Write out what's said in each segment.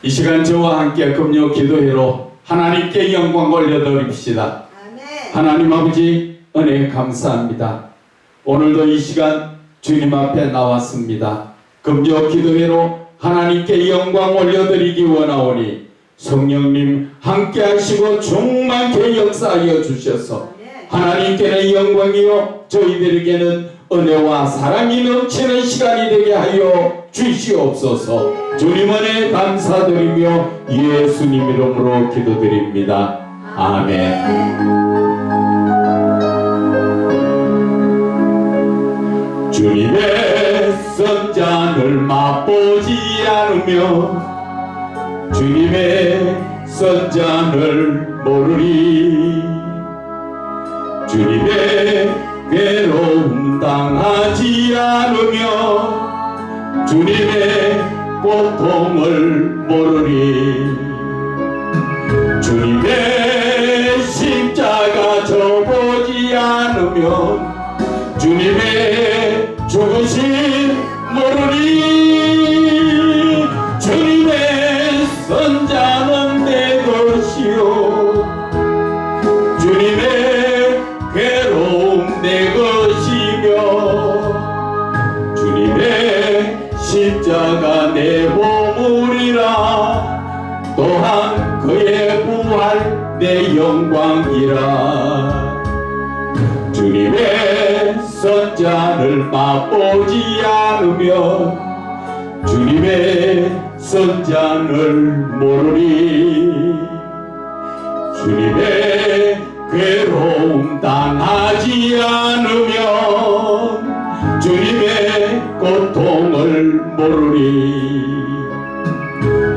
이 시간 저와 함께 금요 기도회로 하나님께 영광 올려드립시다. 하나님 아버지 은혜 감사합니다. 오늘도 이 시간 주님 앞에 나왔습니다. 금요 기도회로 하나님께 영광 올려드리기 원하오니 성령님 함께 하시고 충만케 역사하여 주셔서 하나님께는 영광이요 저희들에게는 은혜와 사랑이 넘치는 시간이 되게 하여 주시옵소서. 주님 은혜 감사드리며 예수님 이름으로 기도드립니다. 아멘. 주님의 선잔을 맛보지 않으며 주님의 선잔을 모르리. 주님의 괴로움 당하지 않으며 주님의 고통을 모르리. 주님의 십자가 져보지 않으면 주님의 죽으심 모르리. 주님의 선자는 내 것이요 주님의 괴로움 내 것이며 주님의 십자가 내 보물이라. 또한 그의 부활 내 영광이라. 주님의 선잔을 맛보지 않으면 주님의 선잔을 모르리. 주님의 괴로움 당하지 않으면 주님의 고통을 모르리.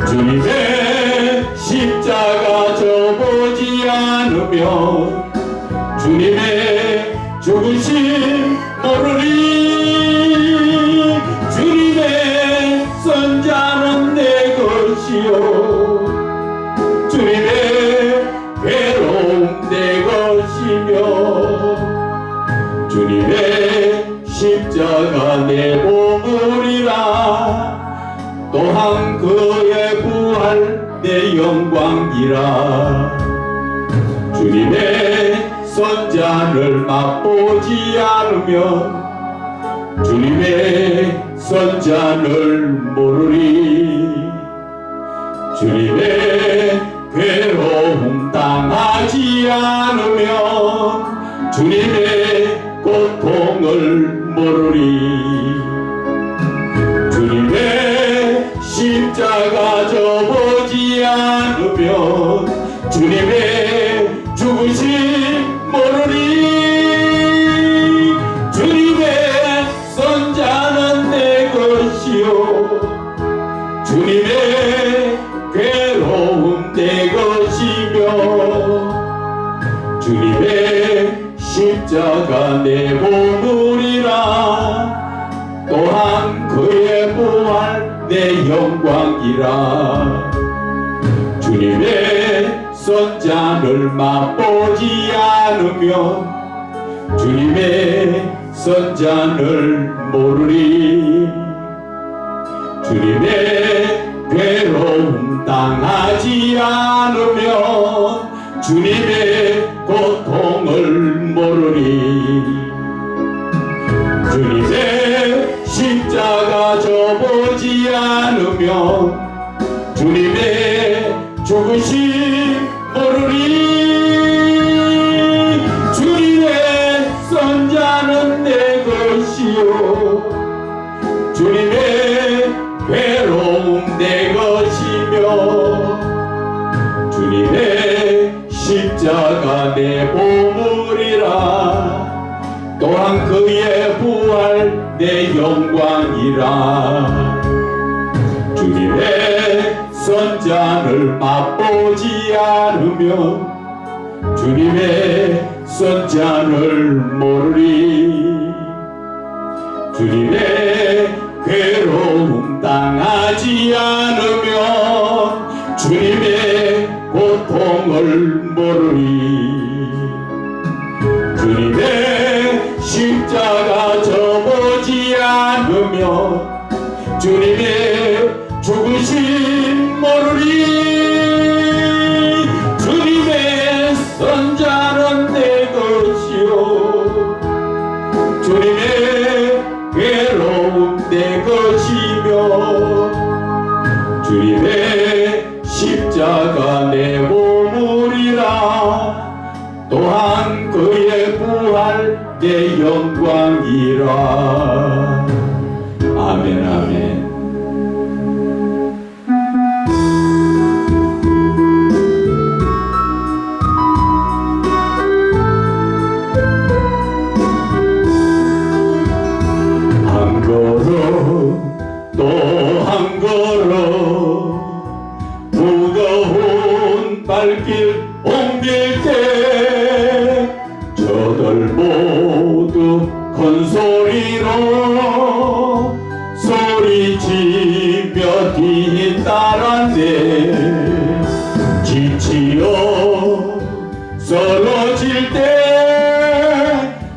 주님의 십자가 져보지 않으면 주님의 죽으심 모르리. 주님의 선자는 내 것이요 주님의 괴로움 내 것이며 주님의 십자가 내 보물이라. 또한 그의 부활 내 영광이라. 주님의 선잔을 맛보지 않으면 주님의 선잔을 모르리. 주님의 괴로움 당하지 않으면 주님의 고통을 모르리. 주님의 십자가 져보지 않으면 주님의 죽으심 모르리. 주님의 선자는 내 것이요 주님의 괴로움 내 것이며 주님의 십자가 내 보물이라. 또한 그의 부활 내 영광이라. 주님의 선잔을 맛보지 않으면 주님의 선잔을 모르리. 주님의 괴로움 당하지 않으면 주님의 고통을 모르리. 주님의 십자가 져보지 않으면 주님의 죽으심 모르리. 주님의 선자는 내 것이요 주님의 괴로움 내 것이며 주님의 십자가 내 보물이라. 또한 그의 부활 내 영광이라. 주님의 선잔을 맛보지 않으면 주님의 선잔을 모르리. 주님의 괴로움 당하지 않으면 주님의 고통을 모르리. 주님의 십자가 져보지 않으면 주님의 죽으심 모르리. 주님의 십자가 내 보물이라 또한 그의 부활 내 영광이라. 아멘 아멘. 한 걸음 또 한 걸음 무거운 발길 옮길 때 저들 모두 큰 소리로 소리치며 뒤따랐네. 지치어 쓰러질 때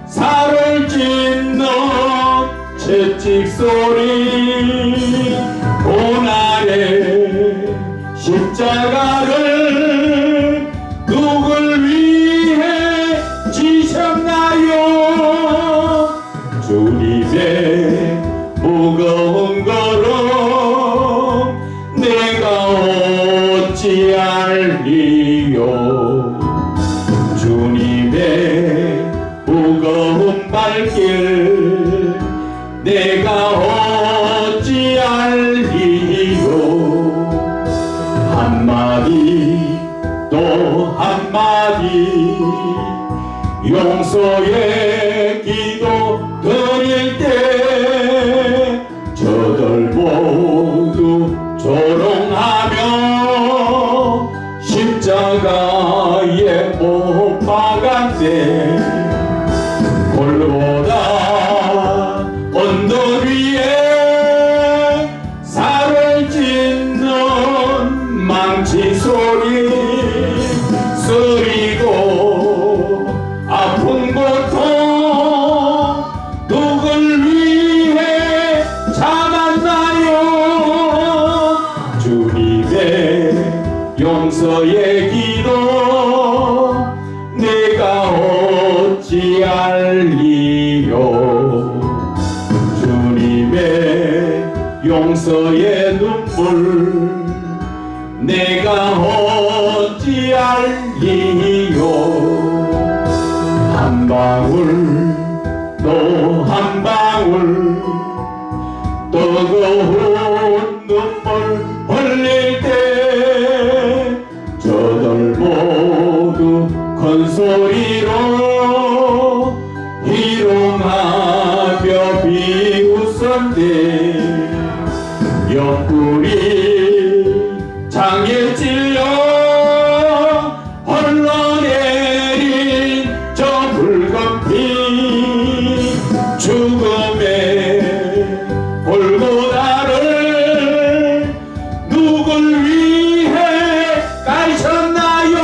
살을 찢는 채찍 소리 고난의 십자가를 누굴 위해 지셨나요? 주님의 무거운 걸음 내가 어찌할리요? 주님의 무거운 발길 내가 어찌할리요? 한마디 또 한마디 용서의 기도 드릴 때 저들 모두 조롱하며 십자가에 못 박았네. 골고다 언덕 위에 살을 찢는 망치 소리 쓰리고 아픈 고통 누굴 위해 참았나요? 주님의 용서의 기도 내가 어찌할리요? 주님의 용서의 눈물 내가 어찌할리요? 한 방울 또 한 방울 뜨거운 눈물 흘릴 때 저들 모두 큰 소리로 희롱하며 비웃었네. 옆구리 장에 찔려 흘러내린 저 붉은 피 죽음의 골고다를 누굴 위해 가셨나요?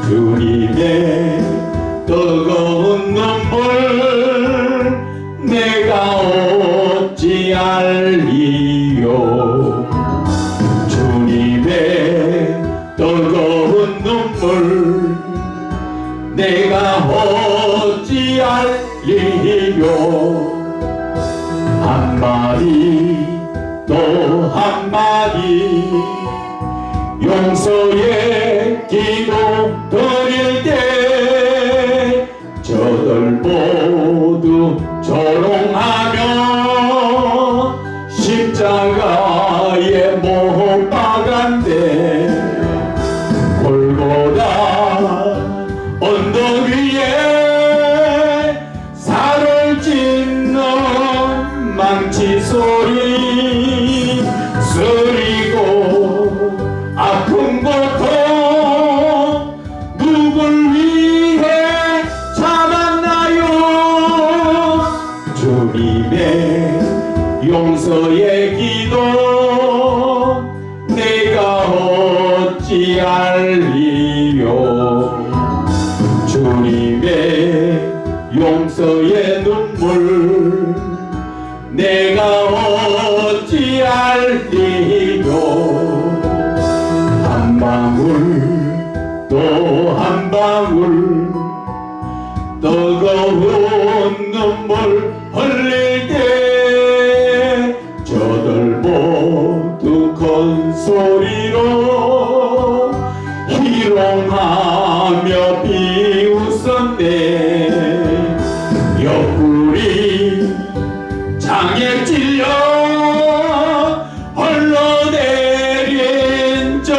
주님의 뜨거운 눈물 내가 어찌할리요? 주님의 뜨거운 눈물 내가 어찌할리요? 한마디 또 한마디 용서의 기도 드릴 때 저들 모두 조롱하며 십자가에 못 박았네. 골고다 언덕 위에 살을 찢는 망치 소리 쓰리고 아픈 고통 누굴 위해 참았나요? 주님의 용서의 기도 내가 어찌할리요? 주님의 용서의 눈물 내가 어찌할리요? 한 방울 또 한 방울 뜨거운 눈물 흘릴 때 저들 모두 소리로 희롱하며 비웃었네. 옆구리 장에 찔려 흘러내린 저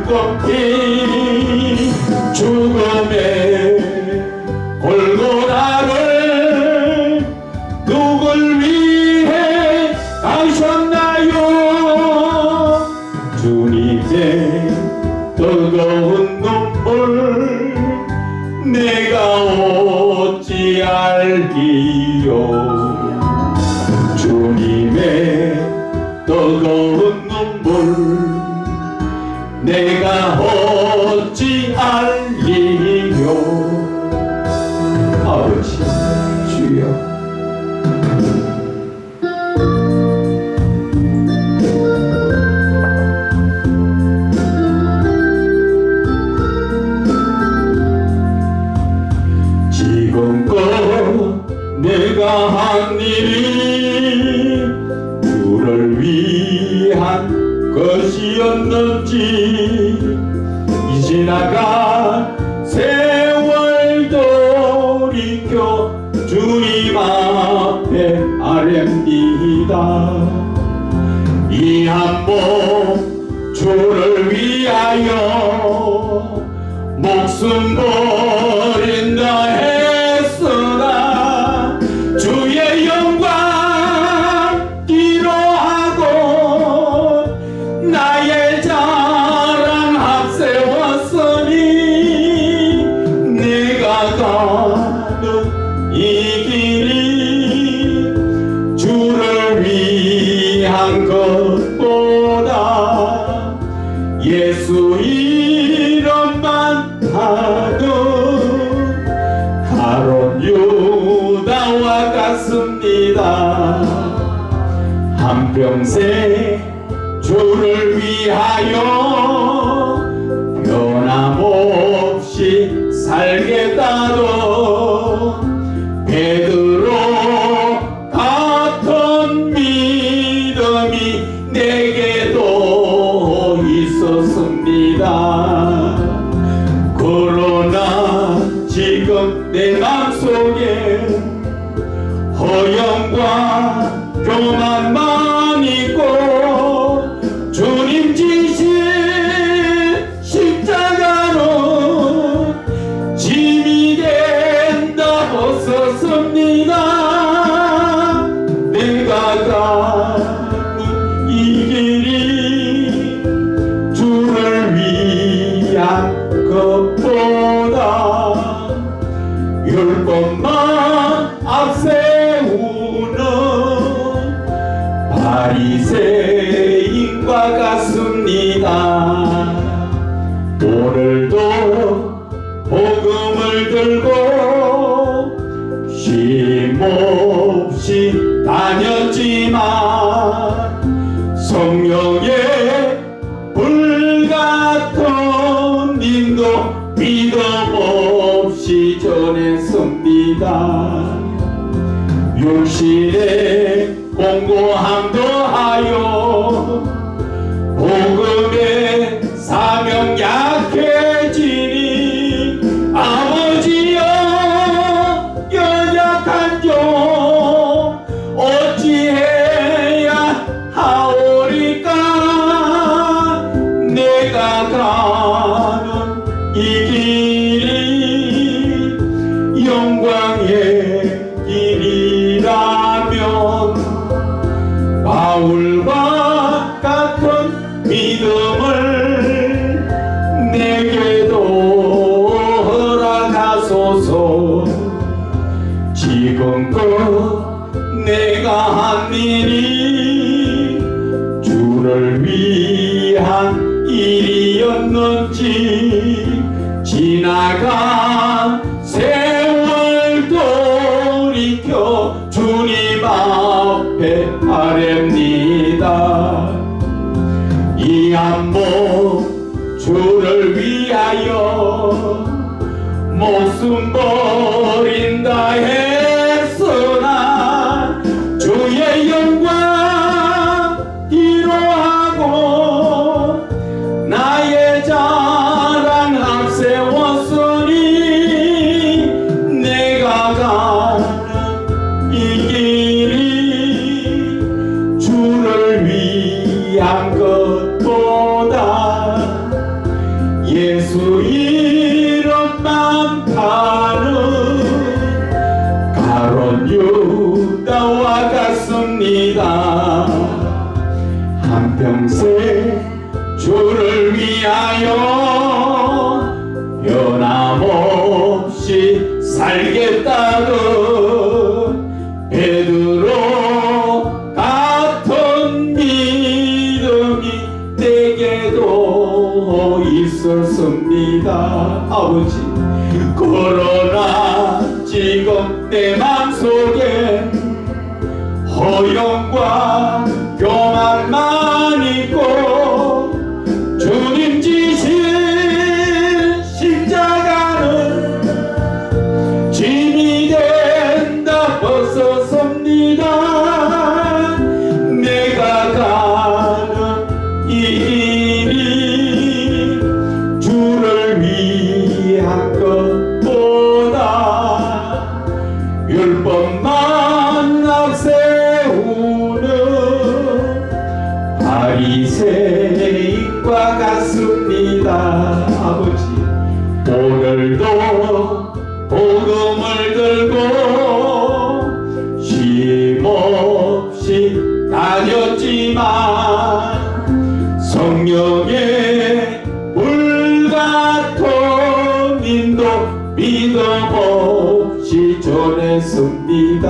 붉은피 죽음의 골고다를 누굴 위해 가셨나요? 주님의 뜨거운 눈물 내가 어찌 알기요. 주님의 뜨거운 눈물 내가 어찌 알리요. 아버지 주여, 지금껏 내가 한 일이 주를 위한 것이었는지 이 지나간 세월 돌이켜 주님 앞에 아뢰옵니다. 이 한 몸 주를 위하여 목숨 버린다 했으나 주의 영광 기로하고 나의 자랑 앞세웠으니 내가 가는 이 길이 주를 위한 것보다 예수 이름만 하는 가론 유다와 같습니다. 한평생 주를 위하여 변함없이 살겠다던 베드로 같은 믿음이 내게도 있었습니다. 그러나 지금 내 맘속에 허영과 교만만 있고 주님 지신 십자가는 짐이 된다 벗었습니다. 내가 가는 이 길이 주를 위한 것보다 율법만 앞세우는 바리새인과 같습니다. 오늘도 복음을 들고 쉼없이 다녔지만 성령의 불같은 님도 믿음 없이 전했습니다. 육신의 공고함도 하여 복음의 사명 약해지니 아버지여 연약한 종 어찌해야 하오리까. 내가 가는 이 길이 영광의 길이라면 바울과 같은 믿음을 내게도 허락하소서. 지금껏 내가 한 일이 주를 위한 일이었는지 지나간 세월 돌이켜 주님 앞에 아뢰옵니다. 이 한 몸 주를 위하여 목숨 버린다 했으나 주의 영광 기로하고 주를 위하여 변함없이 살겠다던 베드로 같은 믿음이 내게도 있었습니다. 아버지, 그러나 지금 내 맘속에 허영과 교만만 있고 주님 지신 십자가는 짐이 된다 벗었습니다. 내가 가는 이 길이 주를 위한 것보다 율법만 앞세우는 바리새인과 같습니다. 아버지, 오늘도 복음을 들고 쉼없이 다녔지만 성령의 불같은 인도 믿음 없이 전했습니다.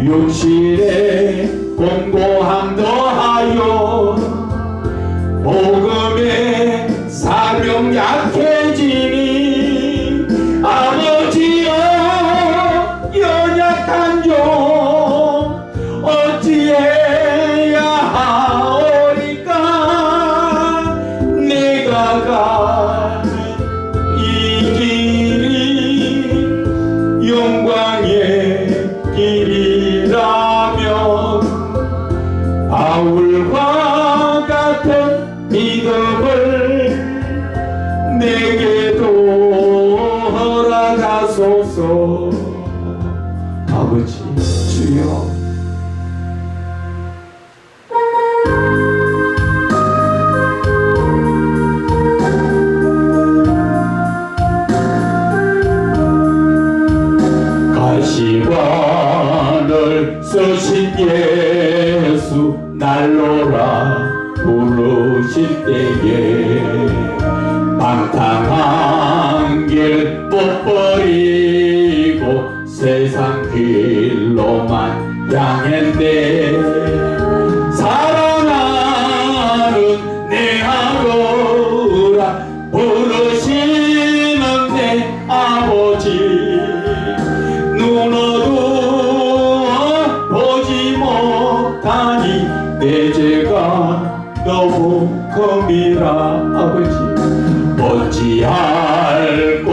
육신의 공고함 더하여 복음의 사명 약해지니 아버지여 연약한 종 어찌해야 하오리까. 내가 가는 이 길이 영광의 길이라면 바울과 같은 믿음을 내게도 허락하소서. 아버지, 주여, 가시관을 쓰신 예수 날로라 부르실 때에 방탕한 길 못 버리고 세상 길로만 향했네. 사랑하는 내 아들아 부르시는 내 아버지, 눈 어두워 보지 못하니 내 죄가 너무 큼이라. 아버지, 어찌 알고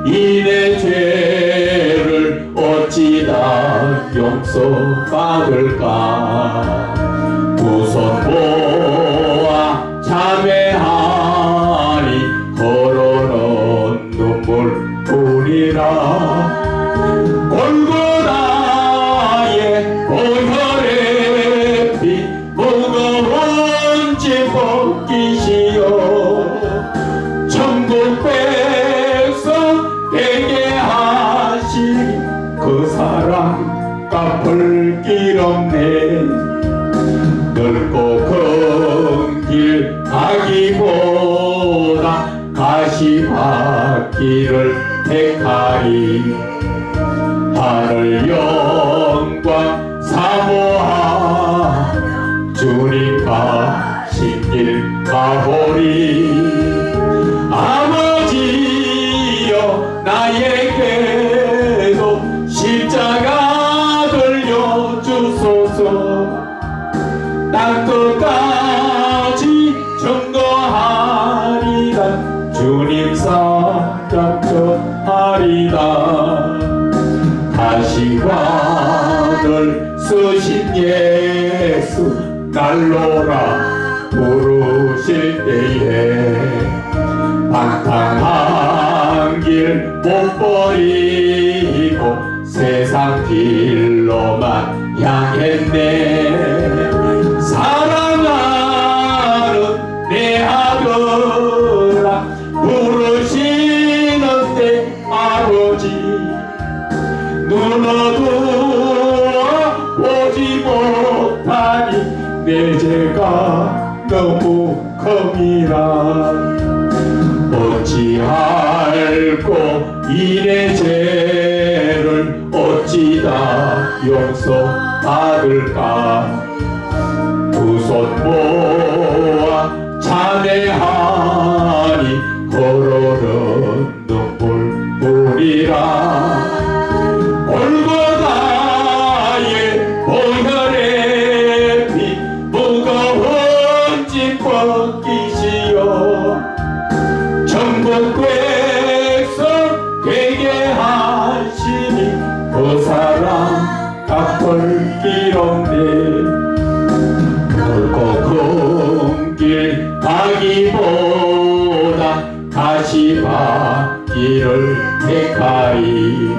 이 내 죄를 어찌다 용서받을까. 두 손 모아 참회하니 걸어놓은 눈물뿐이라. 골고다의 보혈의 피 무거운 짐 벗기시오. 천국 백성 되게 하시니 그 사랑 갚을 길 없네. 넓고 큰 길 가기보다 가시밭길을 택하리. 하늘 영광 사모하 주님 가신 길 가보리. 아버지여 나에게도 십자가 들려주소서. 땅끝까지 증거하리라. 주님 사랑 전하리라. 가시관을 쓰신 예수 날로라 부르실 때에 방탕한 길 못 버리고 세상 길로만 향했네. 사랑하는 내 아들아 부르시는 내 아버지, 눈 어두워 보지 못하니 내 죄가 너무 큽니다. 어찌할꼬 이내 죄를 어찌다 용서받을까. 두 손 모아 찬양하니 홀로는 눈물 뿌리라. 골고다의 보혈의 피 무거운 짐 벗기시어 천국 백성 되게 하시니 그 사랑 갚을 길 없네. 넓고 큰 길 가기보다 가시밭길을 택하리.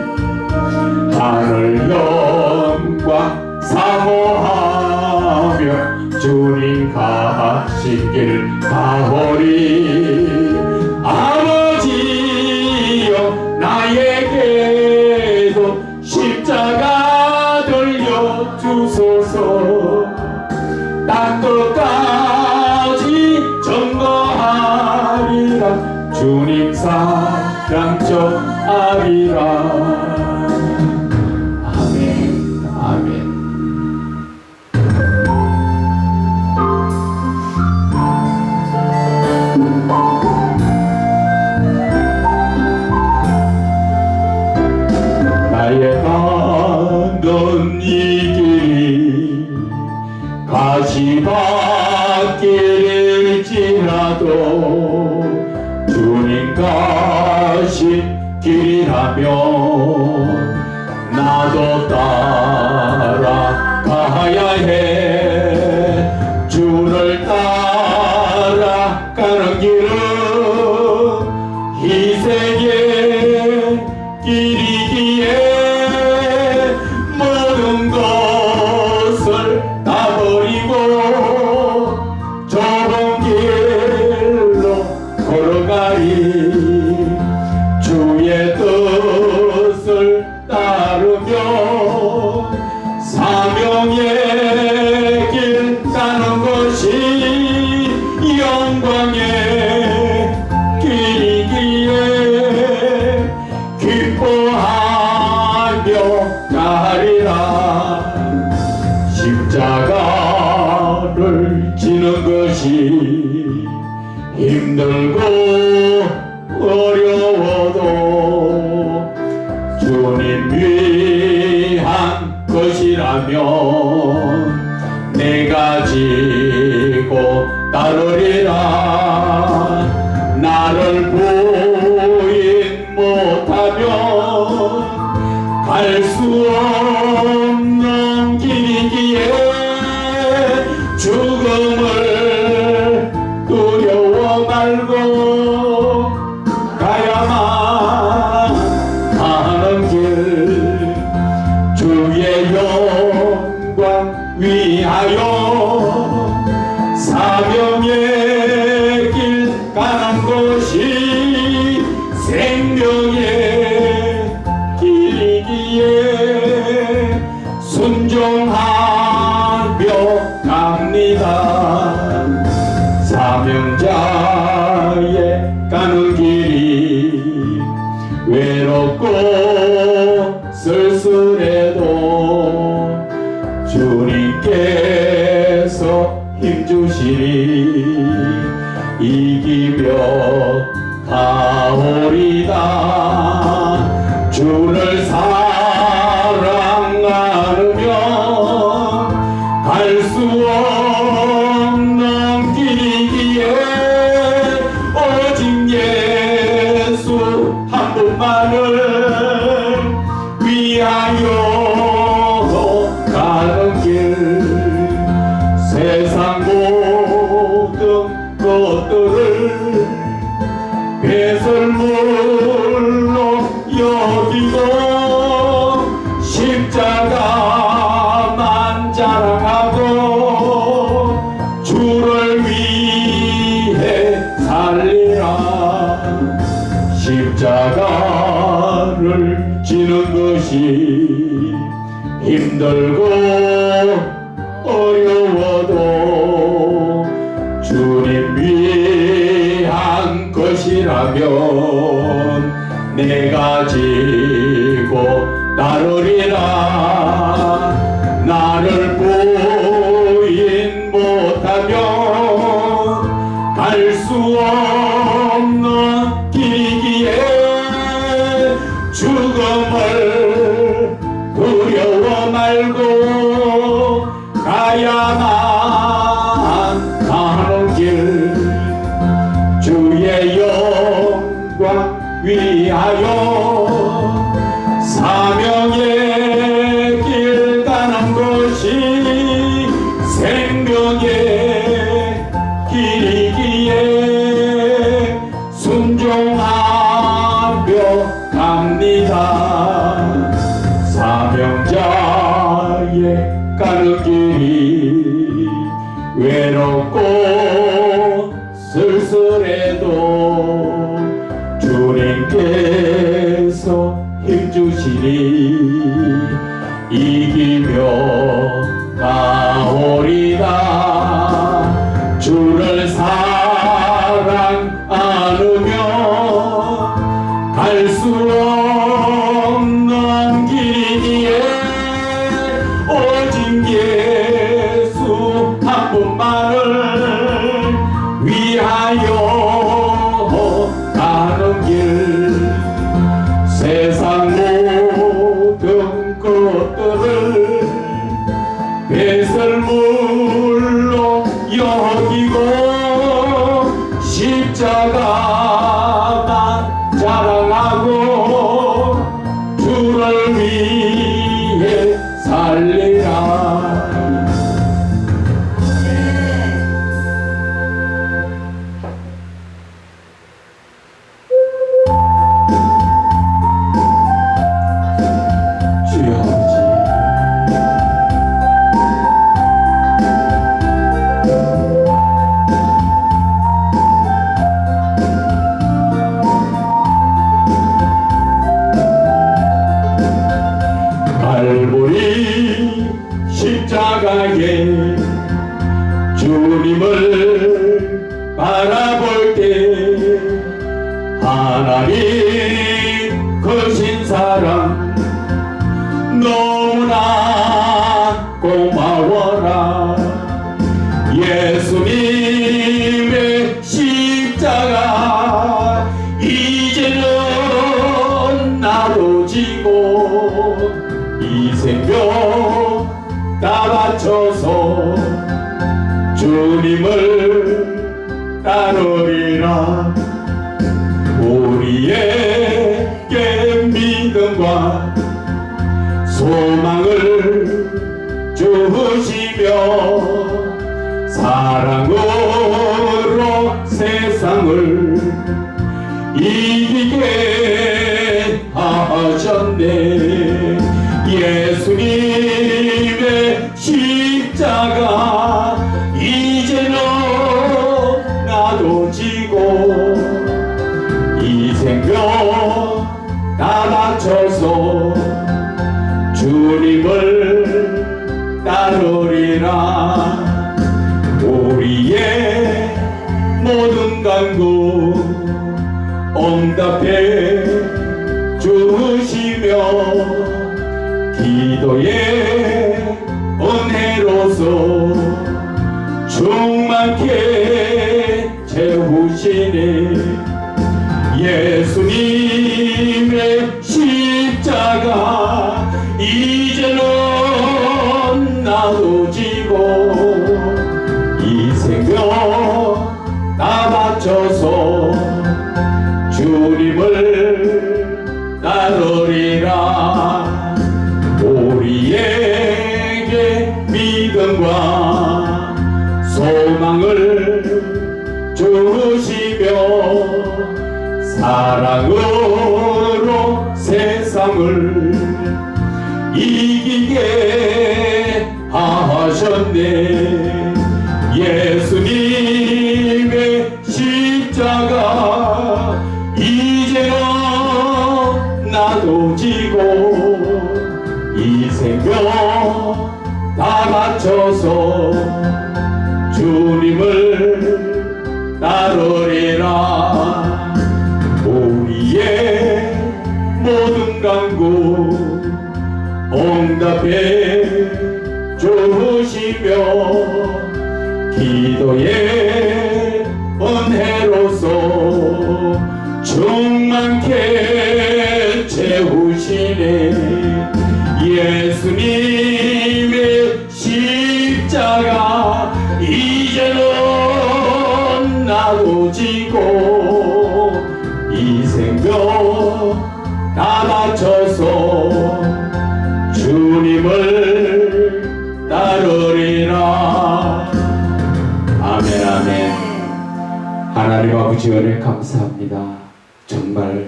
하늘 영광 사모하며 주님 가신 길 가오리. 아버지여 나에게도 십자가 돌려주소서. 땅 끝까지 전거하리라. 주님 사랑 전하리라. 아멘. 아멘. 나의 가는 이 길이 가시밭길일지라도 주님 가신 길이라면 나도 따라가야 해. 주를 따라가는 길은 희생의 길이기에 모든 것을 다 버리고 좁은 길로 걸어가리. 주의 뜻을 따르며 사명의 길 가는 것이 영광의 길이기에 기뻐하며 가리라. 십자가를 지는 것이 힘들고 어려워도 주님 위한 것이라면 내가 지고 따르리라. 나를 부인 못하면 갈 수 없는 길이기에 죽음을 두려워 말고 가야만 하는 길. 주의 영광 위하여 사명의 길 가는 것이 생명의 길이기에 순종하며 갑니다. 사명자의 가는 길이 외롭고 쓸쓸해도 주님께서 힘주시니 이기며 가오리다. 주를 사랑하면 갈 수 없는 길이기에 오직 예수 한 분만을 위하여 가는 길. 세상 모든 것들을 배설물로 여기고 십자가만 자랑하고 주를 위해 살리라. 십자가를 지는 것이 힘들고 어려워도 못하면 내가 지고 따르리라. 나를 부인 못하면 갈 수 없는 길이기에 죽음을 두려워 말고 가야만 하는 길. 주의 영광 위하여 사명의 길 가는 것이 생명의 길이기에 순종하며 갑니다. 사명자의 가는 길이 외롭고 쓸쓸해도 주님께서 힘주시니 이기며 나오리다. 주를 사랑 안으며 갈 수 없는 길이기에 오직 예수 한 분만을 위하여 가는 길. 세상 모든 것들을 배설물로 여기고 십자가만 자랑하고 주를 위해 살리라. 갈보리 십자가에 주님을 바라볼 때 하나님 크신 사랑 너무나 고마워라. 예수님의 십자가 이제는 나도 지고 이 생명 다 바쳐서 주님을 따르리라. 우리에게 믿음과 소망을 주시며 사랑으로 세상을 이기게 하셨네. 예수님의 십자가 이제는 나도 지고 이 생명 다 바쳐서 주님을 따르리라. 우리의 모든 간구 응답해 주시며 기도의 은혜로서 충만케 채우시네. 예수님의 십자가 이제는 나도 지고 이 생명 다 바쳐서 주님을 따르리라. 우리에게 믿음과 소망을 주시며 사랑으로 세상을 이기게 하셨네. 예수님의 십자가 이제는 나도 지고 이 생명 다 바쳐서 주님을 따르리라. 해 주시며 기도의 은혜로서 충만케 채우시네. 예수님의 십자가 이제는 나도 지고 이 생명 다 바쳐서 주님을 따르리라. 아멘 아멘. 하나님 아버지 은혜 감사합니다. 정말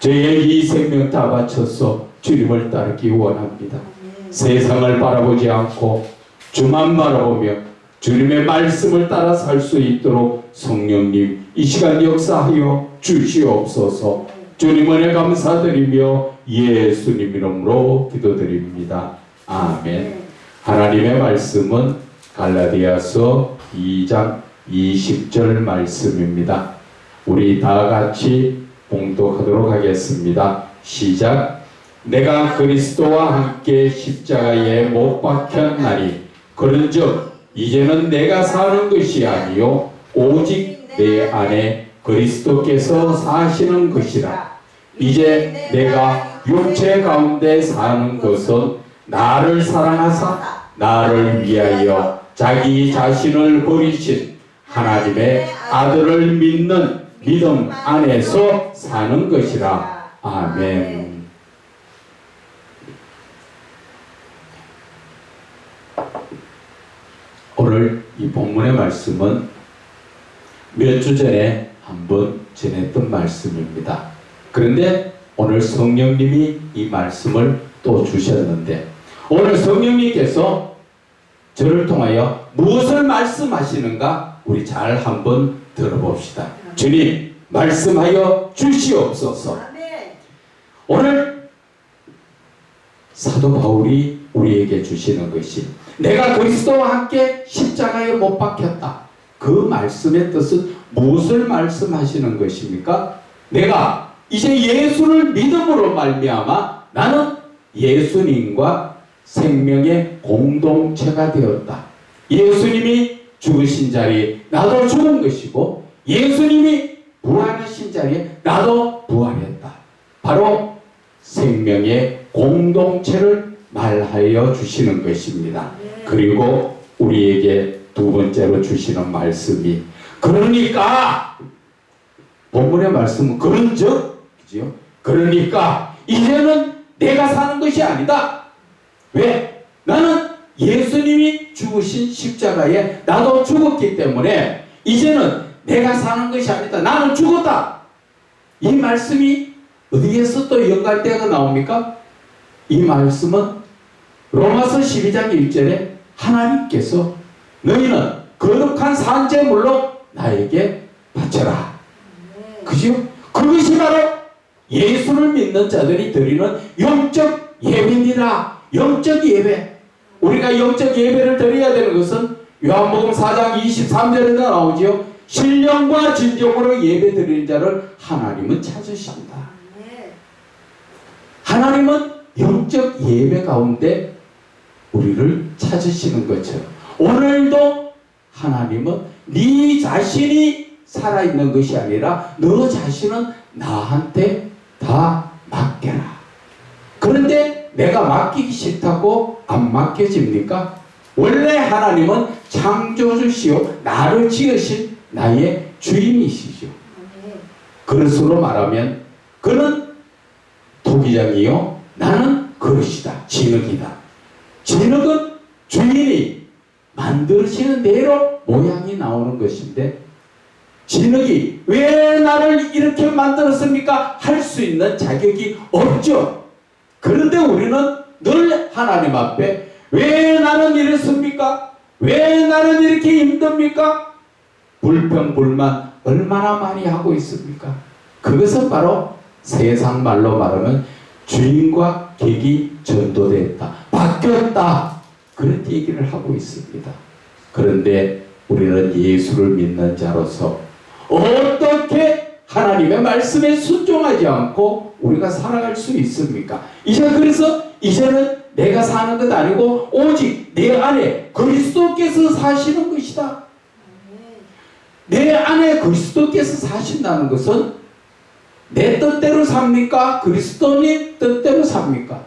저의 이 생명 다 바쳐서 주님을 따르기 원합니다. 세상을 바라보지 않고 주만 바라보며 주님의 말씀을 따라 살 수 있도록 성령님 이 시간 역사하여 주시옵소서. 주님 은혜 감사드리며 예수님 이름으로 기도드립니다. 아멘. 하나님의 말씀은 갈라디아서 2장 20절 말씀입니다. 우리 다 같이 봉독하도록 하겠습니다. 시작. 내가 그리스도와 함께 십자가에 못 박혔나니 그런즉 이제는 내가 사는 것이 아니요 오직 내 안에 그리스도께서 사시는 것이라. 이제 내가 육체 가운데 사는 것은 나를 사랑하사 나를 위하여 자기 자신을 버리신 하나님의 아들을 믿는 믿음 안에서 사는 것이라. 아멘. 오늘 이 본문의 말씀은 몇 주 전에 한번 전했던 말씀입니다. 그런데 오늘 성령님이 이 말씀을 또 주셨는데 오늘 성령님께서 저를 통하여 무엇을 말씀하시는가 우리 잘 한번 들어봅시다. 주님 말씀하여 주시옵소서. 오늘 사도 바울이 우리에게 주시는 것이 내가 그리스도와 함께 십자가에 못 박혔다. 그 말씀의 뜻은 무엇을 말씀하시는 것입니까? 내가 이제 예수를 믿음으로 말미암아 나는 예수님과 생명의 공동체가 되었다. 예수님이 죽으신 자리에 나도 죽은 것이고 예수님이 부활하신 자리에 나도 부활했다. 바로 생명의 공동체를 말하여 주시는 것입니다. 그리고 우리에게 두 번째로 주시는 말씀이 그러니까 본문의 말씀은 그런즉 그죠? 그러니까 이제는 내가 사는 것이 아니다. 왜? 나는 예수님이 죽으신 십자가에 나도 죽었기 때문에 이제는 내가 사는 것이 아니다. 나는 죽었다. 이 말씀이 어디에서 또 연관되어 나옵니까? 이 말씀은 로마서 12장 1절에 하나님께서 너희는 거룩한 산제물로 나에게 바쳐라. 그죠? 그것이 바로 예수를 믿는 자들이 드리는 영적 예배입니다. 영적 예배. 우리가 영적 예배를 드려야 되는 것은 요한복음 4장 23절에도 나오지요. 신령과 진정으로 예배 드리는 자를 하나님은 찾으신다. 하나님은 영적 예배 가운데 우리를 찾으시는 것처럼 오늘도 하나님은 네 자신이 살아있는 것이 아니라 너 자신은 나한테 다 맡겨라. 그런데 내가 맡기기 싫다고 안 맡겨집니까? 원래 하나님은 창조주시오 나를 지으신 나의 주인이시죠. 그릇으로 말하면 그는 토기장이요 나는 그릇이다. 진흙이다. 진흙은 주인이 만드시는 대로 모양이 나오는 것인데 진흙이 왜 나를 이렇게 만들었습니까? 할 수 있는 자격이 없죠. 그런데 우리는 늘 하나님 앞에 왜 나는 이렇습니까? 왜 나는 이렇게 힘듭니까? 불평불만 얼마나 많이 하고 있습니까? 그것은 바로 세상 말로 말하면 주인과 객이 전도됐다. 바뀌었다. 그런 얘기를 하고 있습니다. 그런데 우리는 예수를 믿는 자로서 어떻게 하나님의 말씀에 순종하지 않고 우리가 살아갈 수 있습니까? 그래서 이제는 내가 사는 것 아니고 오직 내 안에 그리스도께서 사시는 것이다. 내 안에 그리스도께서 사신다는 것은 내 뜻대로 삽니까? 그리스도님 뜻대로 삽니까?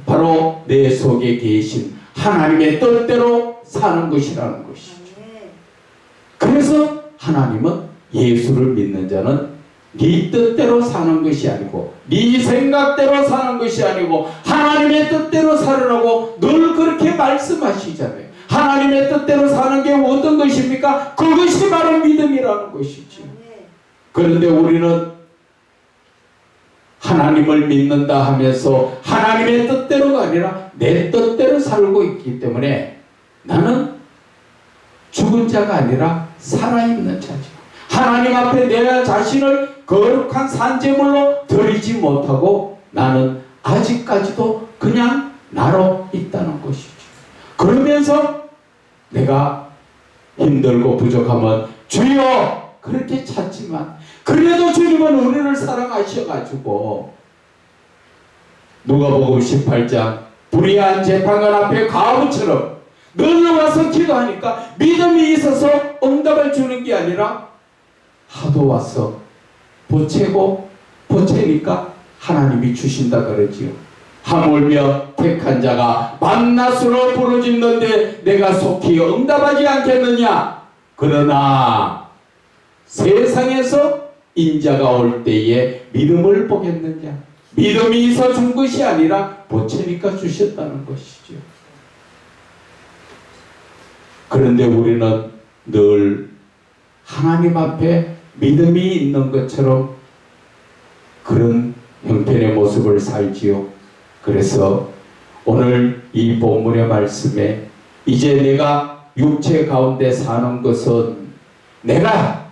바로 내 속에 계신 하나님의 뜻대로 사는 것이라는 것이죠. 그래서 하나님은 예수를 믿는 자는 네 뜻대로 사는 것이 아니고 네 생각대로 사는 것이 아니고 하나님의 뜻대로 살으라고 늘 그렇게 말씀하시잖아요. 하나님의 뜻대로 사는 게 어떤 것입니까? 그것이 바로 믿음이라는 것이지. 그런데 우리는 하나님을 믿는다 하면서 하나님의 뜻대로가 아니라 내 뜻대로 살고 있기 때문에 나는 죽은 자가 아니라 살아있는 자죠. 하나님 앞에 내 자신을 거룩한 산제물로 드리지 못하고 나는 아직까지도 그냥 나로 있다는 것이죠. 그러면서 내가 힘들고 부족하면 주여 그렇게 찾지만 그래도 주님은 우리를 사랑하셔가지고 누가복음 18장 불의한 재판관 앞에 과부처럼 늘 와서 기도하니까 믿음이 있어서 응답을 주는 게 아니라 하도 와서 보채니까 하나님이 주신다 그러지요. 하물며 택한 자가 밤낮으로 부르짖는데 내가 속히 응답하지 않겠느냐. 그러나 세상에서 인자가 올 때에 믿음을 보겠느냐. 믿음이 있어 준 것이 아니라 보채니까 주셨다는 것이죠. 그런데 우리는 늘 하나님 앞에 믿음이 있는 것처럼 그런 형편의 모습을 살지요. 그래서 오늘 이 본문의 말씀에 이제 내가 육체 가운데 사는 것은 내가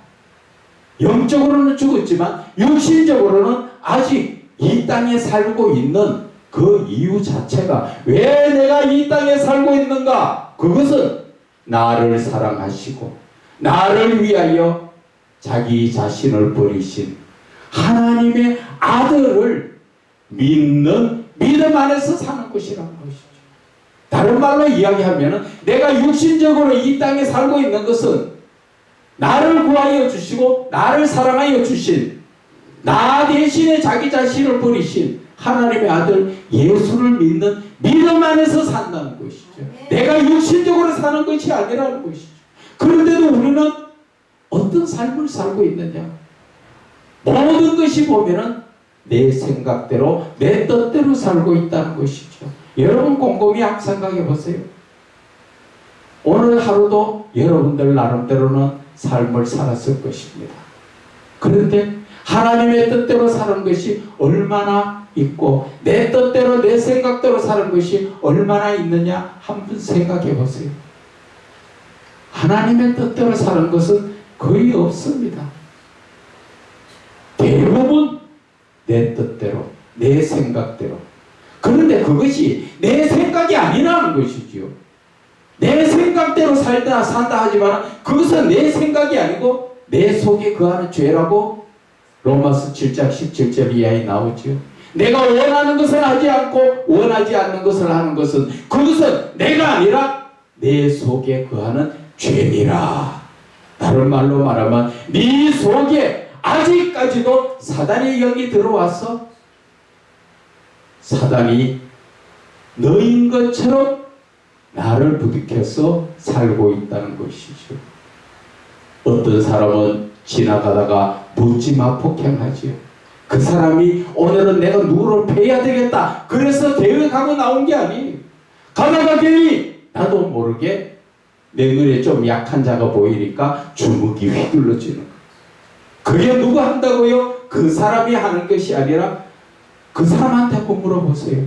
영적으로는 죽었지만 육신적으로는 아직 이 땅에 살고 있는 그 이유 자체가 왜 내가 이 땅에 살고 있는가? 그것은 나를 사랑하시고 나를 위하여 자기 자신을 버리신 하나님의 아들을 믿는 믿음 안에서 사는 것이라는 것이죠. 다른 말로 이야기하면 내가 육신적으로 이 땅에 살고 있는 것은 나를 구하여 주시고 나를 사랑하여 주신 나 대신에 자기 자신을 버리신 하나님의 아들 예수를 믿는 믿음 안에서 산다는 것이죠. 내가 육신적으로 사는 것이 아니라는 것이죠. 그런데도 우리는 어떤 삶을 살고 있느냐? 모든 것이 보면은 내 생각대로 내 뜻대로 살고 있다는 것이죠. 여러분 곰곰이 한번 생각해 보세요. 오늘 하루도 여러분들 나름대로는 삶을 살았을 것입니다. 그런데 하나님의 뜻대로 사는 것이 얼마나 있고 내 뜻대로 내 생각대로 사는 것이 얼마나 있느냐 한번 생각해 보세요. 하나님의 뜻대로 사는 것은 거의 없습니다. 대부분 내 뜻대로 내 생각대로. 그런데 그것이 내 생각이 아니라는 것이지요. 내 생각대로 산다 하지만 그것은 내 생각이 아니고 내 속에 거하는 죄라고 로마서 7장 17절 이하에 나오죠. 내가 원하는 것을 하지 않고 원하지 않는 것을 하는 것은 그것은 내가 아니라 내 속에 거하는 죄니라. 다른 말로 말하면 네 속에 아직까지도 사단의 영이 들어와서 사단이 너인 것처럼 나를 부딪혀서 살고 있다는 것이죠. 어떤 사람은 지나가다가 묻지마 폭행하지요. 그 사람이 오늘은 내가 누구를 패야 되겠다 그래서 계획하고 나온 게 아니에요. 가다가 괜히 나도 모르게 내 눈에 좀 약한 자가 보이니까 주먹이 휘둘러지는 거예요. 그게 누구 한다고요? 그 사람이 하는 것이 아니라 그 사람한테 한번 물어보세요.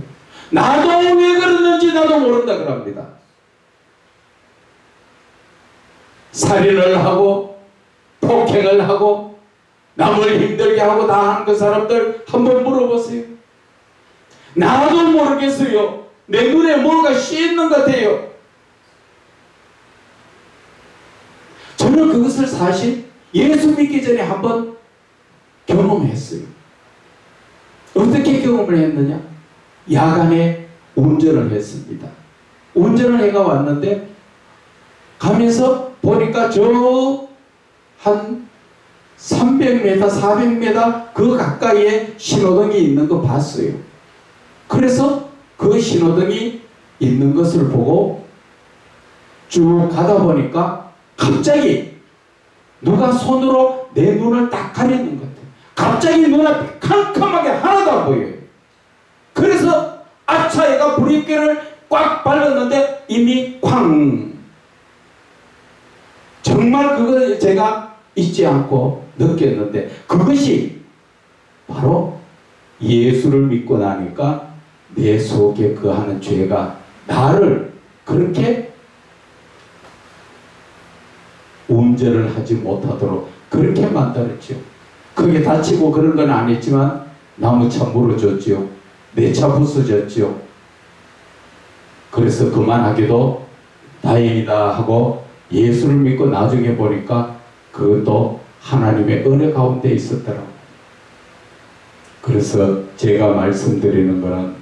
나도 왜 그러는지 나도 모른다 그럽니다. 살인을 하고 폭행을 하고 남을 힘들게 하고 다 하는 그 사람들 한번 물어보세요. 나도 모르겠어요. 내 눈에 뭔가 씌있는 것 같아요. 저는 그것을 사실 예수 믿기 전에 한번 경험했어요. 어떻게 경험을 했느냐? 야간에 운전을 했습니다. 운전을 해가 왔는데 가면서 보니까 저 한 300m, 400m 그 가까이에 신호등이 있는 거 봤어요. 그래서 그 신호등이 있는 것을 보고 쭉 가다 보니까 갑자기 누가 손으로 내 눈을 딱 가리는 것 같아요. 갑자기 눈앞이 캄캄하게 하나도 안 보여요. 그래서 아차 얘가 브레이크를 꽉 밟았는데 이미 쾅. 정말 그거 제가 잊지 않고 느꼈는데 그것이 바로 예수를 믿고 나니까 내 속에 거하는 죄가 나를 그렇게 운전을 하지 못하도록 그렇게 만들었죠. 크게 다치고 그런 건 아니지만 나무차 물어줬죠. 내 차 부서졌죠. 그래서 그만하기도 다행이다 하고 예수를 믿고 나중에 보니까 그것도 하나님의 은혜 가운데 있었더라고요. 그래서 제가 말씀드리는 거는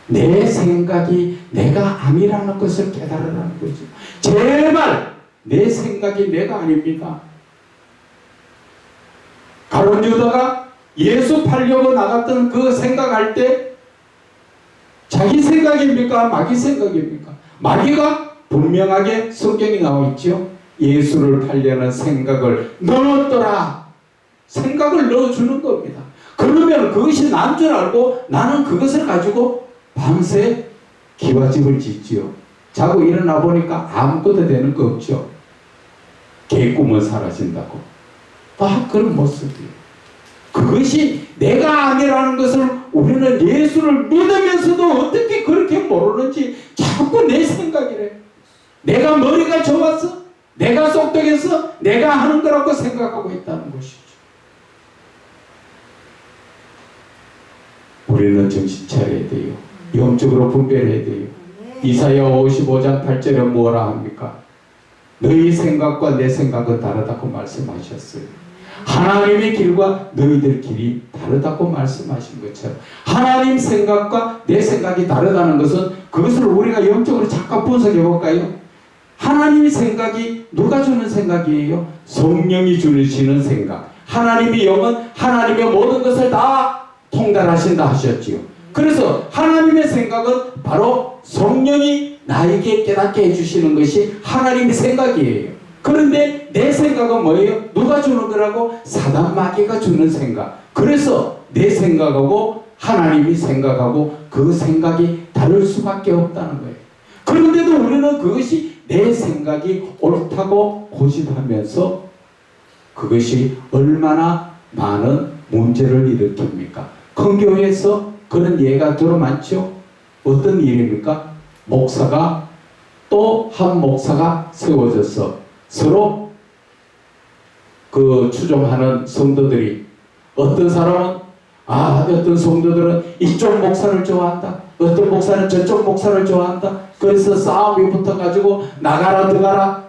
내 생각이 내가 아니라는 것을 깨달으라는 거죠. 제발 내 생각이 내가 아닙니다. 가룟 유다가 예수 팔려고 나갔던 그 생각할 때 자기 생각입니까? 마귀 생각입니까? 마귀가 분명하게 성경이 나와 있죠. 예수를 팔려는 생각을 넣었더라. 생각을 넣어주는 겁니다. 그러면 그것이 난 줄 알고 나는 그것을 가지고 밤새 기와집을 짓지요. 자고 일어나 보니까 아무것도 되는 거 없죠. 개꿈은 사라진다고. 딱 그런 모습이에요. 그것이 내가 아니라는 것을 우리는 예수를 믿으면서도 어떻게 그렇게 모르는지 자꾸 내 생각이래. 내가 머리가 좋아서, 내가 똑똑해서 내가 하는 거라고 생각하고 있다는 것이죠. 우리는 정신 차려야 돼요. 영적으로 분별해야 돼요. 이사야 55장 8절에 뭐라 합니까? 너희 생각과 내 생각은 다르다고 말씀하셨어요. 하나님의 길과 너희들 길이 다르다고 말씀하신 것처럼 하나님 생각과 내 생각이 다르다는 것은 그것을 우리가 영적으로 잠깐 분석해 볼까요? 하나님의 생각이 누가 주는 생각이에요? 성령이 주시는 생각. 하나님의 영은 하나님의 모든 것을 다 통달하신다 하셨지요. 그래서 하나님의 생각은 바로 성령이 나에게 깨닫게 해주시는 것이 하나님의 생각이에요. 그런데 내 생각은 뭐예요? 누가 주는 거라고? 사단 마귀가 주는 생각. 그래서 내 생각하고 하나님이 생각하고 그 생각이 다를 수밖에 없다는 거예요. 그런데도 우리는 그것이 내 생각이 옳다고 고집하면서 그것이 얼마나 많은 문제를 일으킵니까? 큰 교회에서 그런 예가 들어 많죠? 어떤 일입니까? 목사가 또 한 목사가 세워져서 서로 그 추종하는 성도들이 어떤 사람은 어떤 성도들은 이쪽 목사를 좋아한다. 어떤 목사는 저쪽 목사를 좋아한다. 그래서 싸움이 붙어가지고 나가라 들어가라.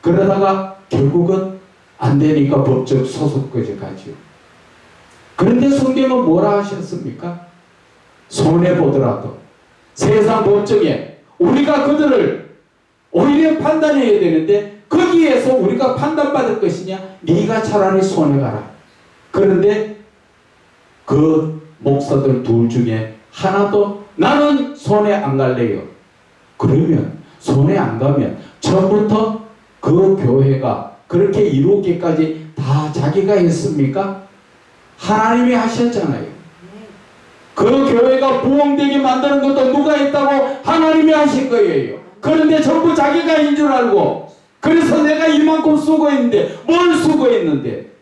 그러다가 결국은 안 되니까 법적 소송까지 가죠. 그런데 성경은 뭐라 하셨습니까? 손해보더라도 세상 법정에 우리가 그들을 오히려 판단해야 되는데 거기에서 우리가 판단받을 것이냐? 네가 차라리 손해가라. 그런데 그 목사들 둘 중에 하나도 나는 손해 안 갈래요. 그러면 손해 안 가면 처음부터 그 교회가 그렇게 이루기까지 다 자기가 했습니까? 하나님이 하셨잖아요. 그 교회가 부흥되게 만드는 것도 누가 했다고? 하나님이 하신 거예요. 그런데 전부 자기가 인 줄 알고 그래서 내가 이만큼 수고했는데 뭘 수고했는데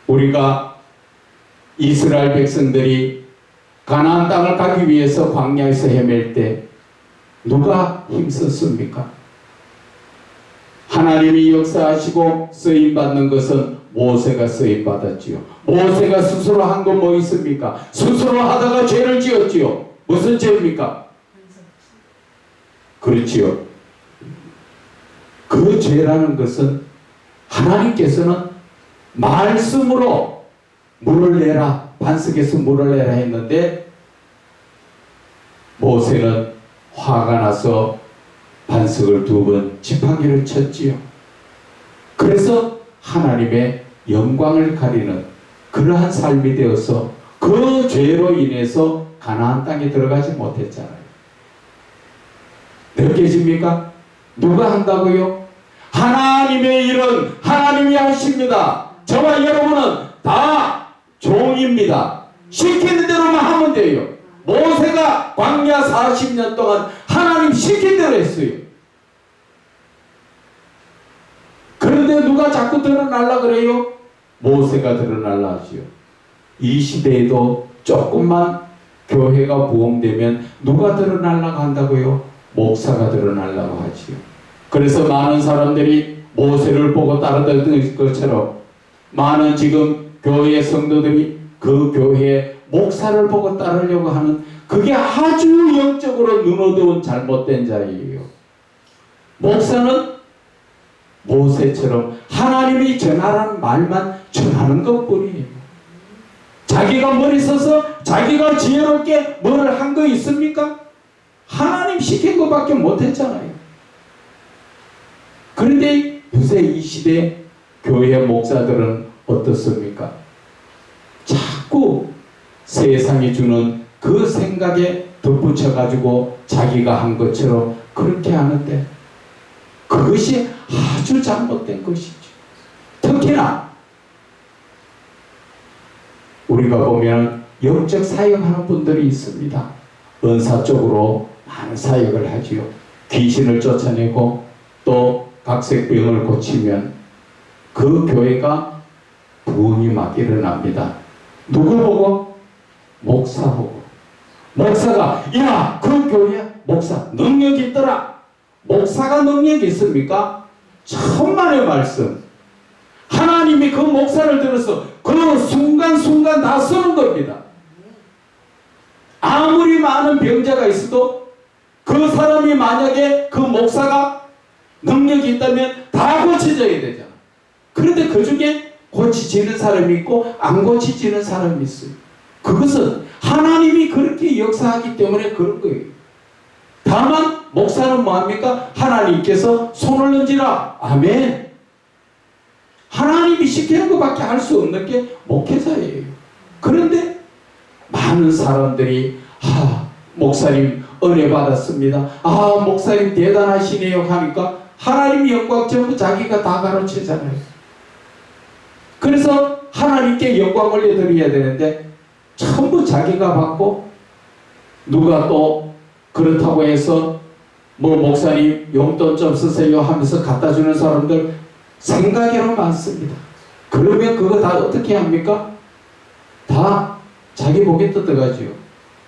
우리가 이스라엘 백성들이 가나안 땅을 가기 위해서 광야에서 헤맬 때 누가 힘썼습니까? 하나님이 역사하시고 쓰임받는 것은 모세가 쓰임받았지요. 모세가 스스로 한 건 뭐 있습니까? 스스로 하다가 죄를 지었지요. 무슨 죄입니까? 그렇지요. 그 죄라는 것은 하나님께서는 말씀으로 물을 내라. 반석에서 물을 내라 했는데 모세는 화가 나서 반석을 2번 지팡이를 쳤지요. 그래서 하나님의 영광을 가리는 그러한 삶이 되어서 그 죄로 인해서 가나안 땅에 들어가지 못했잖아요. 느껴집니까? 누가 한다고요? 하나님의 일은 하나님이 하십니다. 저와 여러분은 다 종입니다. 시키는 대로만 하면 돼요. 모세가 광야 40년 동안 하나님 시킨 대로 했어요. 그런데 누가 자꾸 드러날라 그래요? 모세가 드러날라 하지요. 이 시대에도 조금만 교회가 부흥되면 누가 드러날라고 한다고요? 목사가 드러날라고 하지요. 그래서 많은 사람들이 모세를 보고 따르던 것처럼 많은 지금 교회 성도들이 그 교회의 목사를 보고 따르려고 하는 그게 아주 영적으로 눈 어두운 잘못된 자예요. 목사는 모세처럼 하나님이 전하라는 말만 전하는 것뿐이에요. 자기가 머리 써서 자기가 지혜롭게 뭘 한 거 있습니까? 하나님 시킨 것밖에 못했잖아요. 그런데 요새 이 시대 교회 목사들은 어떻습니까? 자꾸 세상이 주는 그 생각에 덧붙여가지고 자기가 한 것처럼 그렇게 하는데 그것이 아주 잘못된 것이죠. 특히나 우리가 보면 영적 사역하는 분들이 있습니다. 은사 쪽으로 많은 사역을 하지요. 귀신을 쫓아내고 또 각색병을 고치면 그 교회가 부흥이 막 일어납니다. 누구 보고? 목사 보고. 목사가 야, 그 교회 목사 능력이 있더라. 목사가 능력이 있습니까? 천만의 말씀. 하나님이 그 목사를 들어서 그 순간순간 다 쓰는 겁니다. 아무리 많은 병자가 있어도 그 사람이 만약에 그 목사가 능력이 있다면 다 고쳐져야 되잖아. 그런데 그 중에 고치지는 사람이 있고 안 고치지는 사람이 있어요. 그것은 하나님이 그렇게 역사하기 때문에 그런 거예요. 다만 목사는 뭐합니까? 하나님께서 손을 얹으라. 아멘. 하나님이 시키는 것밖에 할 수 없는 게 목회자예요. 그런데 많은 사람들이 목사님 은혜 받았습니다. 목사님 대단하시네요 하니까 하나님 영광 전부 자기가 다 가르치잖아요. 그래서 하나님께 영광 올려드려야 되는데 전부 자기가 받고 누가 또 그렇다고 해서 뭐 목사님 용돈 좀 쓰세요 하면서 갖다 주는 사람들 생각으로 많습니다. 그러면 그거 다 어떻게 합니까? 다 자기 목에 뜯어가지요.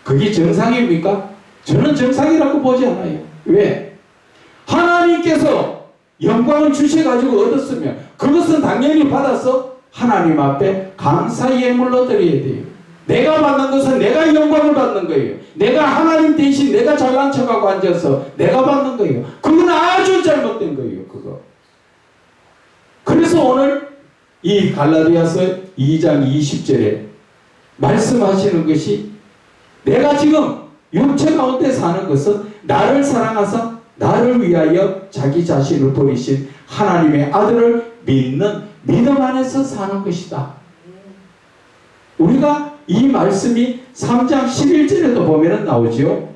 그게 정상입니까? 저는 정상이라고 보지 않아요. 왜? 하나님께서 영광을 주셔가지고 얻었으면 그것은 당연히 받아서 하나님 앞에 감사의 예물로 드려야 돼요. 내가 받는 것은 내가 영광을 받는 거예요. 내가 하나님 대신 내가 잘난 척하고 앉아서 내가 받는 거예요. 그건 아주 잘못된 거예요. 그거. 그래서 오늘 이 갈라디아서 2장 20절에 말씀하시는 것이 내가 지금 육체 가운데 사는 것은 나를 사랑하사 나를 위하여 자기 자신을 버리신 하나님의 아들을 믿는 믿음 안에서 사는 것이다. 우리가 이 말씀이 3장 11절에도 보면 나오죠.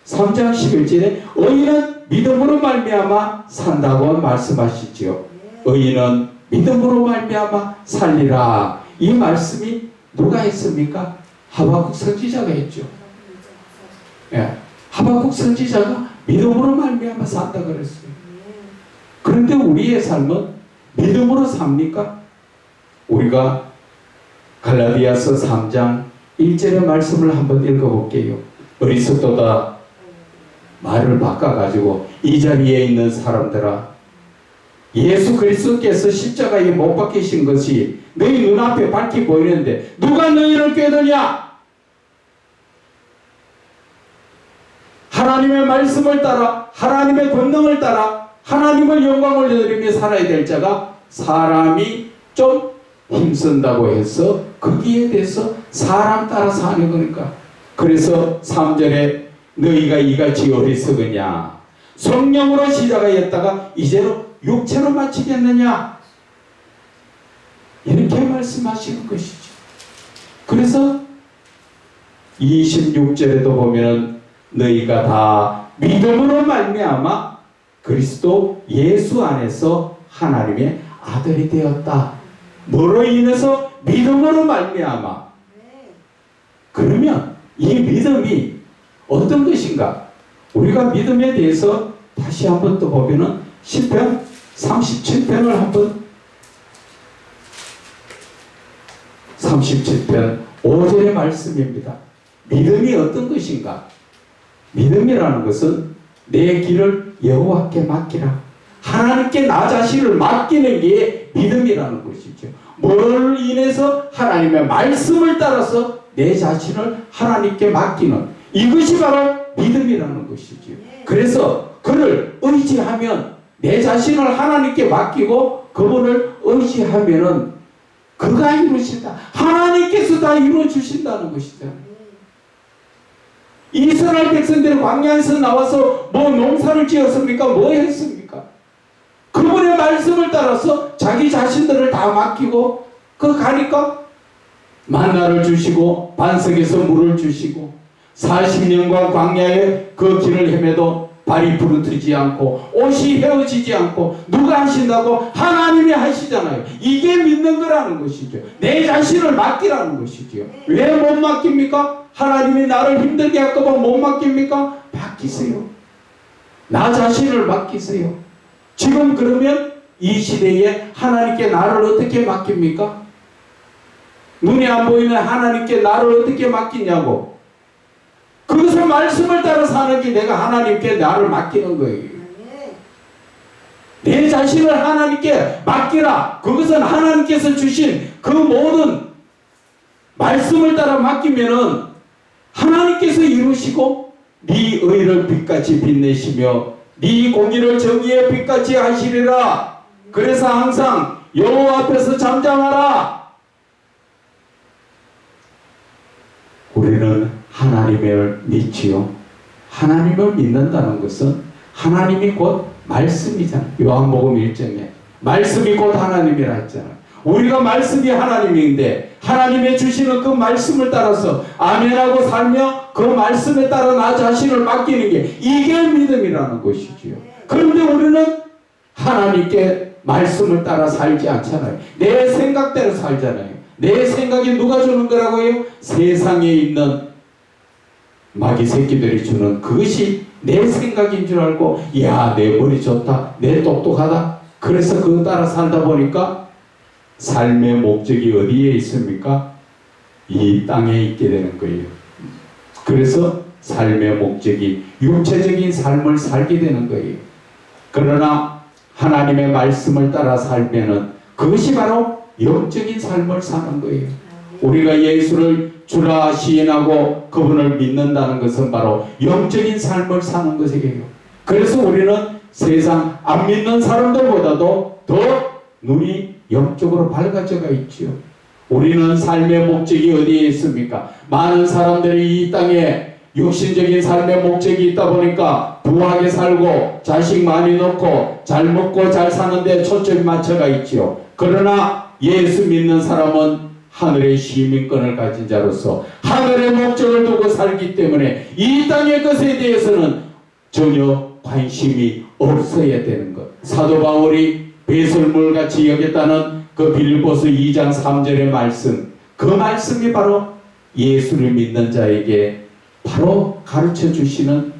3장 11절에 의인은 믿음으로 말미암아 산다고 말씀하시죠. 의인은 믿음으로 말미암아 살리라. 이 말씀이 누가 했습니까? 하박국 선지자가 했죠. 예, 하박국 선지자가 믿음으로 말미암아 산다 그랬어요. 그런데 우리의 삶은 믿음으로 삽니까? 우리가 갈라디아서 3장 1절의 말씀을 한번 읽어볼게요. 어리석도다 말을 바꿔가지고 이 자리에 있는 사람들아, 예수 그리스도께서 십자가에 못 박히신 것이 너희 눈앞에 밝히 보이는데 누가 너희를 꾀드냐? 하나님의 말씀을 따라 하나님의 권능을 따라 하나님을 영광을 올려드리며 살아야 될 자가 사람이 좀 힘쓴다고 해서 거기에 대해서 사람 따라 사는 거니까. 그래서 3절에 너희가 이같이 어리석으냐 성령으로 시작하였다가 이제는 육체로 마치겠느냐 이렇게 말씀하시는 것이죠. 그래서 26절에도 보면은 너희가 다 믿음으로 말미암아 그리스도 예수 안에서 하나님의 아들이 되었다. 뭐로 인해서? 믿음으로 말미암아. 그러면 이 믿음이 어떤 것인가? 우리가 믿음에 대해서 다시 한번 또 보면은 시편 37편을 한번 37편 5절의 말씀입니다. 믿음이 어떤 것인가? 믿음이라는 것은 내 길을 여호와께 맡기라. 하나님께 나 자신을 맡기는 게 믿음이라는 것이죠. 뭘 인해서? 하나님의 말씀을 따라서 내 자신을 하나님께 맡기는 이것이 바로 믿음이라는 것이죠. 그래서 그를 의지하면 내 자신을 하나님께 맡기고 그분을 의지하면은 그가 이루신다. 하나님께서 다 이루어주신다는 것이잖아요. 이스라엘 백성들은 광야에서 나와서 뭐 농사를 지었습니까? 뭐 했습니까? 그분의 말씀을 따라서 자기 자신들을 다 맡기고 그 가니까 만나를 주시고 반석에서 물을 주시고 40년간 광야에 그 길을 헤매도 발이 부르트지 않고 옷이 헤어지지 않고 누가 하신다고? 하나님이 하시잖아요. 이게 믿는 거라는 것이죠. 내 자신을 맡기라는 것이죠. 왜 못 맡깁니까? 하나님이 나를 힘들게 할까봐 못 맡깁니까? 맡기세요. 나 자신을 맡기세요. 지금 그러면 이 시대에 하나님께 나를 어떻게 맡깁니까? 눈이 안 보이는 하나님께 나를 어떻게 맡기냐고. 그것을 말씀을 따라 사는 게 내가 하나님께 나를 맡기는 거예요. 내 자신을 하나님께 맡기라. 그것은 하나님께서 주신 그 모든 말씀을 따라 맡기면은 하나님께서 이루시고 네 의를 빛같이 빛내시며 네 공의를 정의의 빛같이 하시리라. 그래서 항상 여호와 앞에서 잠잠하라. 우리는 하나님을 믿지요. 하나님을 믿는다는 것은 하나님이 곧 말씀이잖아요. 요한복음 1장에 말씀이 곧 하나님이라 했잖아요. 우리가 말씀이 하나님인데 하나님의 주시는 그 말씀을 따라서 아멘하고 살며 그 말씀에 따라 나 자신을 맡기는 게 이게 믿음이라는 것이지요. 그런데 우리는 하나님께 말씀을 따라 살지 않잖아요. 내 생각대로 살잖아요. 내 생각이 누가 주는 거라고요? 세상에 있는 마귀 새끼들이 주는 그것이 내 생각인 줄 알고 야, 내 머리 좋다, 내 똑똑하다. 그래서 그거 따라 살다 보니까 삶의 목적이 어디에 있습니까? 이 땅에 있게 되는 거예요. 그래서 삶의 목적이 육체적인 삶을 살게 되는 거예요. 그러나 하나님의 말씀을 따라 살면은 그것이 바로 영적인 삶을 사는 거예요. 우리가 예수를 주라 시인하고 그분을 믿는다는 것은 바로 영적인 삶을 사는 것이에요. 그래서 우리는 세상 안 믿는 사람들보다도 더 눈이 영적으로 밝아져가 있지요. 우리는 삶의 목적이 어디에 있습니까? 많은 사람들이 이 땅에 육신적인 삶의 목적이 있다 보니까 부하게 살고 자식 많이 낳고 잘 먹고 잘 사는데 초점이 맞춰가 있지요. 그러나 예수 믿는 사람은 하늘의 시민권을 가진 자로서 하늘의 목적을 두고 살기 때문에 이 땅의 것에 대해서는 전혀 관심이 없어야 되는 것. 사도 바울이 배설물같이 여겼다는 그 빌립보서 2장 3절의 말씀, 그 말씀이 바로 예수를 믿는 자에게 바로 가르쳐 주시는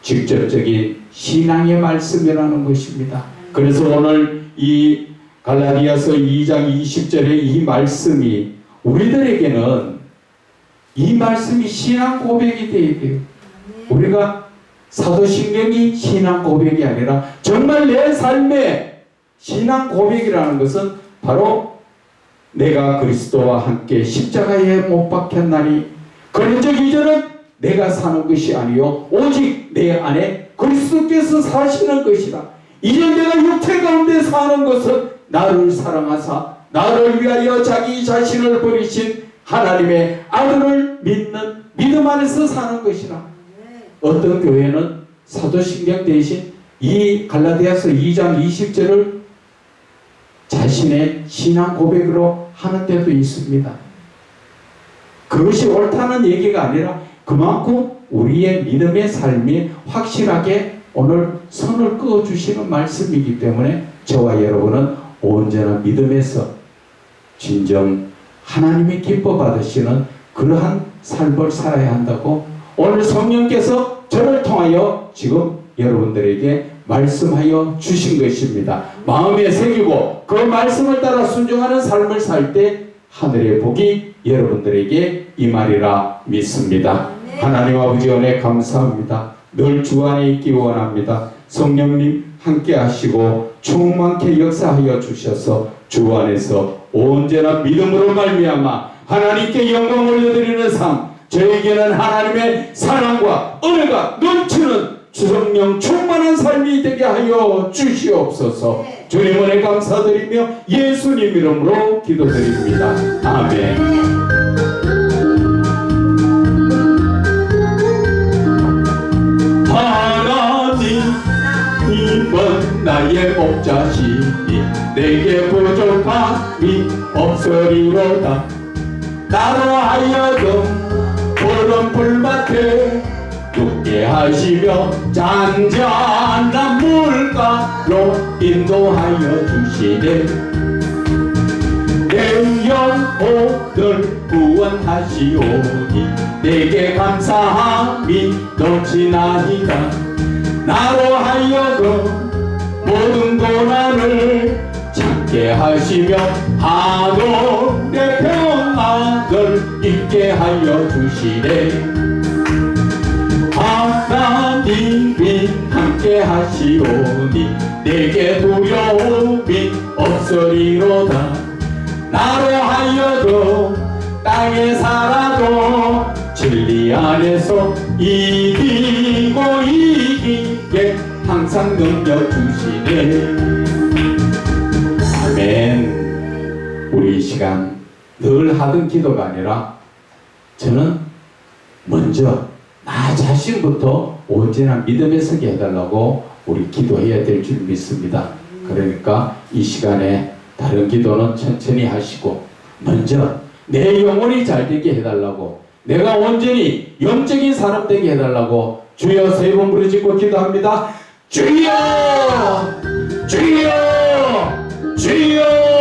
직접적인 신앙의 말씀이라는 것입니다. 그래서 오늘 이 갈라디아서 2장 20절의 이 말씀이 우리들에게는 이 말씀이 신앙 고백이 되어야 돼요. 우리가 사도신경이 신앙 고백이 아니라 정말 내 삶의 신앙 고백이라는 것은 바로 내가 그리스도와 함께 십자가에 못 박혔나니 그런즉 이제는 내가 사는 것이 아니요 오직 내 안에 그리스도께서 사시는 것이라. 이제 내가 육체 가운데 사는 것은 나를 사랑하사 나를 위하여 자기 자신을 버리신 하나님의 아들을 믿는 믿음 안에서 사는 것이라. 어떤 교회는 사도신경 대신 이 갈라디아서 2장 20절을 자신의 신앙 고백으로 하는 데도 있습니다. 그것이 옳다는 얘기가 아니라 그만큼 우리의 믿음의 삶이 확실하게 오늘 선을 그어주시는 말씀이기 때문에 저와 여러분은 언제나 믿음에서 진정 하나님이 기뻐 받으시는 그러한 삶을 살아야 한다고 오늘 성령께서 저를 통하여 지금 여러분들에게 말씀하여 주신 것입니다. 마음에 새기고 그 말씀을 따라 순종하는 삶을 살 때 하늘의 복이 여러분들에게 임하리라 믿습니다. 하나님 아버지 은혜 감사합니다. 늘 주 안에 있기 원합니다. 성령님 함께 하시고 충만케 역사하여 주셔서 주 안에서 언제나 믿음으로 말미암아 하나님께 영광 올려드리는 삶, 저에게는 하나님의 사랑과 은혜가 넘치는 성령 충만한 삶이 되게 하여 주시옵소서. 주님 은혜 감사드리며 예수님 이름으로 기도드립니다. 아멘. 하나님은 나의 목자시니 내게 부족함이 없으리로다. 나로 하여금 푸른 풀밭에 눕게 하시며 잔잔한 물가로 인도하여 주시네. 내 영혼을 구원하시오니 내게 감사함이 넘치나이다. 나로 하여금 모든 고난을 참게 하시며 하늘의 평안을 있게 하여 주시네. 하나님이 함께 하시오니 내게 두려움이 없으리로다. 나로 하여금 땅에 살아도 진리 안에서 이기고 이기게 항상 능력 주시네. 아멘. 우리 이 시간 늘 하던 기도가 아니라 저는 먼저 나 자신부터 언제나 믿음에 서게 해달라고 우리 기도해야 될 줄 믿습니다. 그러니까 이 시간에 다른 기도는 천천히 하시고 먼저 내 영혼이 잘 되게 해달라고, 내가 온전히 영적인 사람 되게 해달라고 주여 세 번 부르짖고 기도합니다. 주여! 주여! 주여!